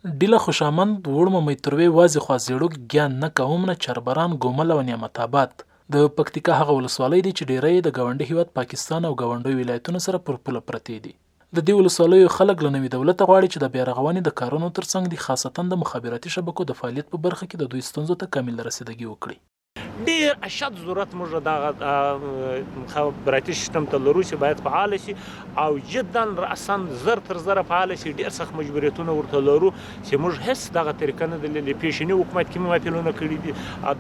ډیله خوشامند وړمه میتروی وازی خوازیړو گیان نه کومنه چربران ګومل او نعمت آباد د پکتیکا هغه ولسوالۍ دي چې ډیری د ګاونډي هیواد پاکستان او ګاونډي ولایتونو سره پر پوله پرتې دي. د دې ولسوالیو خلک له نوي دولت غواړي چې د بیارغونې د کارونو ترڅنګ د خاصتا د مخابراتي شبکو د فعالیت په برخه کې د دوی ستونزو ته کامل رسیدګي وکړي. ډیر اشد ضرورت موږ د مخابراتي سیستم ته لرو چې باید فعال شي او جدا راسا زر تر زره فعال شي. ډیر سخت مجبوریتونه ورته لرو چې موږ هیڅ دغه طریقه نه د پیشني حکومت کې مماثلونه کړي دي.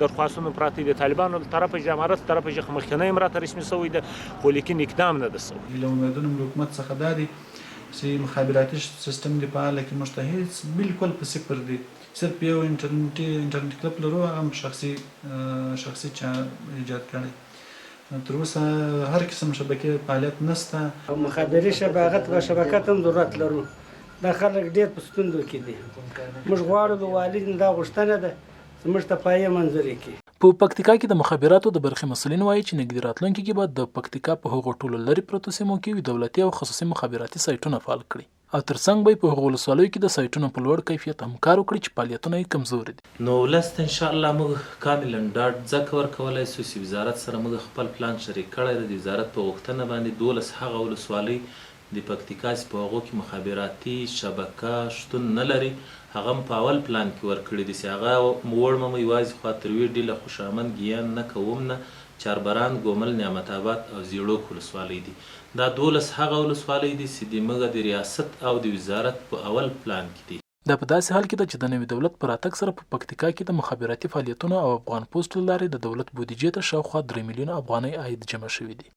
درخواستونه پراته دي طالبانو له طرفه امارات طرفه مخکنی امارات رسمي شوی ده خو لیکن اقدام نه ده شوی. له امیدونو حکومت څخه دا دي چې مخابراتي سیستم دی فعال کې مشتهد بالکل په صفر دي. صرف یو انټرنیټ کلب لرو هم شخصي چا ایجاد کړی. تر اوسه هر قسم شبکه فعالیت نشته. مخابري شبکات و شبکات هم ضرورت لرو. دا خلک ډیر په ستوندو کې دي. موږ غواړو د والدین دا غوښتنه ده چې موږ ته پایه منظوري کړي. په پکتیکا کې د مخابراتو د برخې مسؤلین وایي چې نږدې راتلونکي کې به د پکتیکا په هغو ټولو لرې پرتو سیمو کې دولتي او خصوصي مخابراتي سایټونه فعال کړي او ترڅنګ به په هغو ولسوالیو کې د سایټونو په لوړ کیفیت هم کار وکړي چې فعالیتونه یې کمزوري دي. نو ولست ان شاء الله موږ کاملا ډاډ ځکه ورکولی سو چې وزارت سره موږ خپل پلان شریک کړی دی. د وزارت په غوښتنه باندې 12 هغه ولسوالۍ د پکتیکا په هغو کې مخابراتي شبکه شتون نه لري هغه په اول پلان کې ورکړي دي چې هغه وړمه یوازې خاطروي ډیله خوشامند ګیان نه کومنه چاربران ګومل نعمت آباد او زیړوک ولسوالۍ دي. دا 12 هغه ولسوالۍ دي چې د موږ د ریاست او د وزارت په اول پلان کې دي. دا په داسې حال کې ده چې د نوي دولت په راتګ سره په پکتیکا کې د مخابراتي فعالیتونو او افغان پوسټ له لارې د دولت بودیجې ته شاوخوا 3 میلیونه افغانۍ عاید جمع شوی دی.